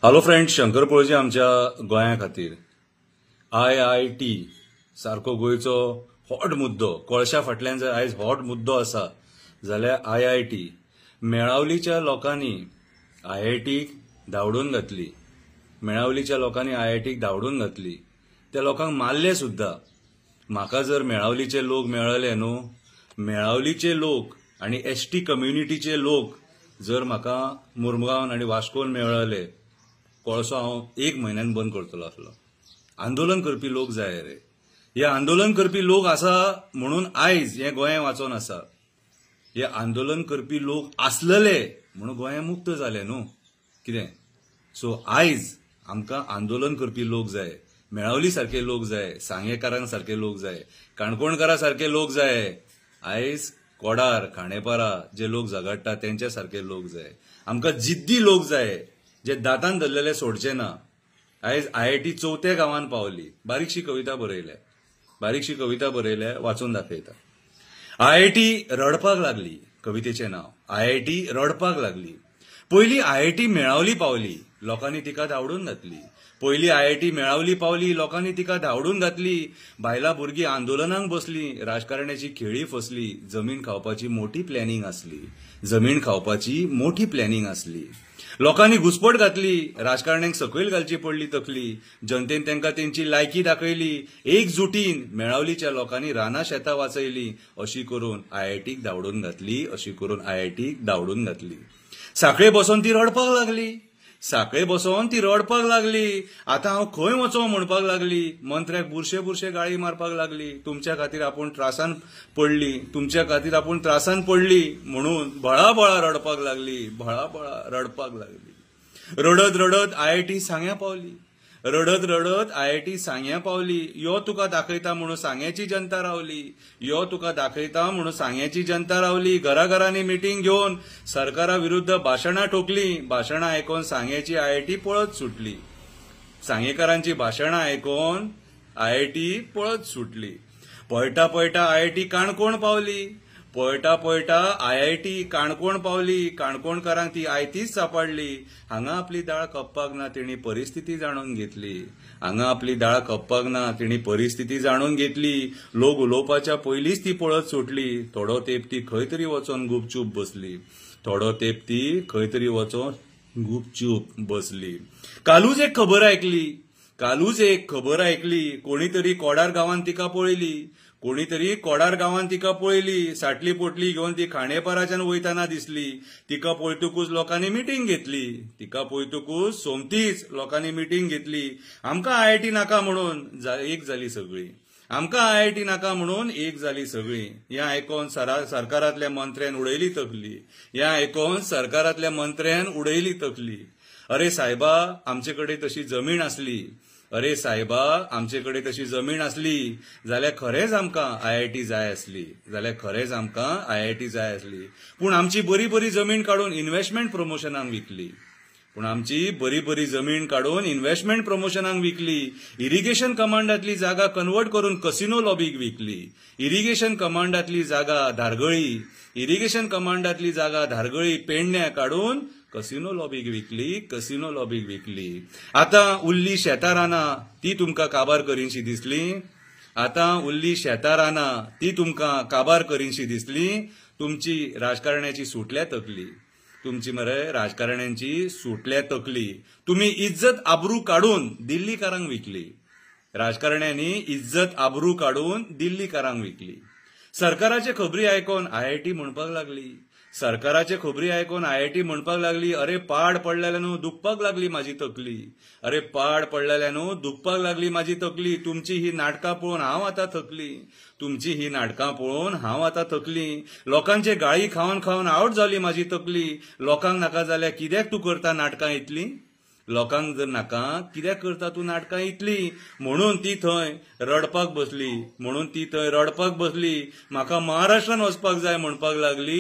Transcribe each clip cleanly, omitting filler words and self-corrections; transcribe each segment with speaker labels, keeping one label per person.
Speaker 1: Hello friends, Shankar पळजी आमच्या गोंया खातीर IIT सारको गोंयचो हॉट मुद्दो, कोळशा फाटल्यान जर आयज हॉट मुद्दो आसा जाल्यार IIT मेळावलीच्या लोकांनी IITक धांवडून घातली. मेळावलीच्या लोकांनी IITक धांवडून घातली. त्या लोकांक मारले सुद्धा. म्हाका जर मेळावलीचे लोक मेळले न्हू, मेळावलीचे लोक आणि ST कम्युनिटीचे लोक जर म्हाका मुरगांव आणि वास्कोन मेळले, कोळसो हांव 1 म्हयन्यान बंद करतलो आसलो. आंदोलन करपी लोक जाय रे. हे आंदोलन करपी लोक आसा म्हणून आयज हे गोंय वाचोन आसा. हे आंदोलन करपी लोक आसलेले म्हणून गोंय मुक्त जाले न्हू. कितें सो आयज आमकां आंदोलन करपी लोक जाय, मेळावली सारखे लोक जाय, सांगेकारां सारखे लोक जाय, काणकोणकारां सारखे लोक जाय. आयज कोडार खांडेपारा जे लोक झगडटा तेंच्या सारखे लोक जाय. आमकां जिद्दी लोक जाय जे दातान धरलेले सोडचे ना. आयज IIT 4थ्या गांवांत पावली. बारीकशी कविता बरयल्या वाचून दाखयता. IIT रडपाक लागली. कवितेचें नाव IIT रडपाक लागली. पयली IIT मेळावली पावली, लोकांनी तिका धांवडून घातली. पयली IIT मेळावली पावली, लोकांनी तिका धांवडून घातली. बायलां भुरगीं आंदोलनांक बसली. राजकारण्याची खेळी फसली. जमीन खावपाची मोठी प्लॅनिंग आसली. लोकांनी घुसपट घातली. राजकारण्यांक सकयल घालची पडली तकली. जनतेन तांकां तेंची लायकी दाखयली. एकजुटीन मेळावलीच्या लोकांनी रानां शेतां वाचयली. अशी करून IITक धांवडून घातली. साखळे बसोन ती रडपाक लागली. आतां हांव खंय वचों म्हणपाक लागली. मंत्र्याक बुरशे गाळी मारपाक लागली. तुमच्या खातीर आपूण त्रासान पडली म्हणून भळा रडपाक लागली. रडत IIT सांग्या पावली. यो तुका दाखयता म्हणून सांग्याची जनता रावली. घराघरांनी मिटींग घेवन सरकारा विरुद्ध भाशणां ठोकली. भाशणां आयकून सांग्याची IIT पळत सुटली. सांगेकारांची भाशणां आयकून IIT पळत सुटली. पळटा IIT काणकोण पावली. काणकोणकारांक ती आयतीच सापडली. हांगा आपली दाळ कप्पाक ना, तेणी परिस्थिती जाणून घेतली. लोक उलोवपाच्या पयलींच ती पळत सुटली. थोडो तेंप ती खंय तरी वचोन गुपचूप बसली. कालूच एक खबर आयकली. कोणीतरी कोडार गांवांत तिका पळयली. साटली पोटली घेवन ती खांडेपाराच्यान वयताना दिसली. तिका पळयतकूच लोकांनी मिटींग घेतली. आमकां IIT नाका म्हणून एक जाली सगळी. हें आयकून सरकारांतल्या मंत्र्यान उडयली तकली. अरे सायबा, आमचे कडेन तशी जमीन आसली जाल्यार खरेंच आमकां IIT जाय आसली. पूण आमची बरी जमीन काडून इन्व्हेस्टमेंट प्रमोशनांक विकली. इरिगेशन कमांडांतली जागा कन्वर्ट करून कसिनो लॉबीक विकली. इरिगेशन कमांडांतली जागा धारगळी पेडण्या काडून कसिनो लॉबीक विकली. आतां उरली शेतां रानां ती तुमकां काबार करीनशी दिसली. तुमची राजकारण्याची सुटल्या तकली. तुम्ही इज्जत आबरू काडून दिल्लीकारांक विकली. सरकाराचे खबरी आयकून IIT म्हणपाक लागली. अरे पाड पडलेल्यान दुखपाक लागली माझी तकली. तुमची ही नाटकां पळोवन हांव आतां थकली. लोकांचे गाळी खावन आवट जाली माझी तकली. लोकांक नाका जाल्यार कित्याक तूं करता नाटकां इतली. म्हणून ती थंय रडपाक बसली. म्हाका महाराष्ट्रान वचपाक जाय म्हणपाक लागली.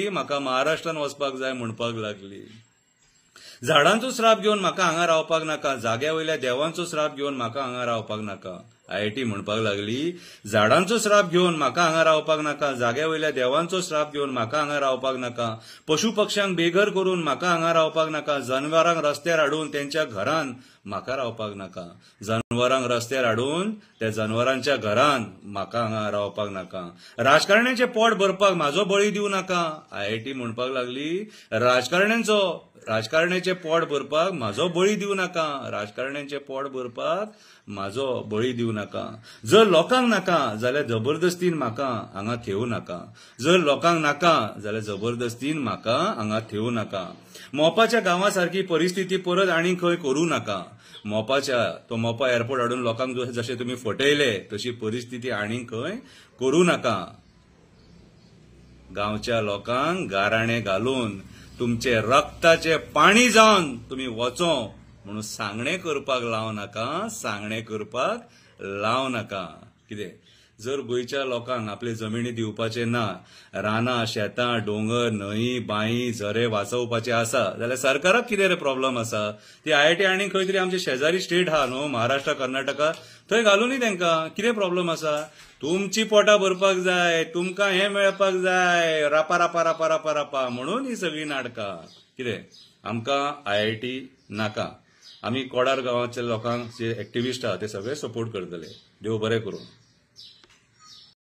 Speaker 1: झाडांचो श्राप घेवन म्हाका हांगा रावपाक नाका. जाग्या वयल्या देवांचो श्राप घेवन म्हाका हांगा रावपाक नाका. IIT म्हणपाक लागली झाडांचो श्राप घेवन म्हाका हांगा रावपाक नाका, जाग्या वयल्या देवांचो श्राप घेवन म्हाका हांगा रावपाक नाका, पशु पक्ष्यांक बेघर करून म्हाका हांगा रावपाक नाका, जनावरांक रस्त्यार हाडून त्यांच्या घरान म्हाका रावपाक नाका, जनावरांक रस्त्यार हाडून त्या जनावरांच्या घरान म्हाका हांगा रावपाक नाका, राजकारण्याचे पोट भरपाक म्हाजो बळी दिवं नाका. IIT म्हणपाक लागली राजकारण्याचे पोट भरपाक म्हाजो बळी दिवं नाका, राजकारण्याचे पोट भरपाक म्हाजो बळी दिवं नाका. जर लोकांक नाका जाल्यार जबरदस्तीन म्हाका हांगा ठेवू नाका, जर लोकांक नाका जाल्यार जबरदस्तीन म्हाका हांगा ठेवू नाका. मोपाच्या गांवासारखी परिस्थिती परत आनी खंय करूं नाका. मोपा एअरपोर्ट हाडून लोकांक जशे तुम्ही फटयले तशी परिस्थिती आनी खंय करूं नाका. गांवच्या लोकांक गाराणे घालून तुमचे रक्ताचे पाणी जावन तुम्ही वचो म्हणून सांगणे करपाक लाव नाका, सांगणे करपाक लाव नाका. कितें जर गोंयच्या लोकांक आपले जमिनी दिवपाचे ना, रानां शेतां डोंगर न्हंय बांय झरे वाचोवपाचे आसा जाल्यार सरकाराक कितें रे प्रॉब्लेम आसा. ती IIT आनी खंय तरी आमचे शेजारी स्टेट आहा न्हू, महाराष्ट्र कर्नाटका, थंय घालूनी तांकां. कितें प्रॉब्लेम आसा. तुमची पोटां भरपाक जाय, तुमकां हें मेळपाक जाय, रापा रापा रापा रापा रापा म्हणून ही सगळी नाटकां. कितें आमकां IIT नाका. आमी कोडार गांवांतल्या लोकांक जे एक्टिव्हिस्ट आहा ते सगळे सपोर्ट करतले. देव बरें करूं.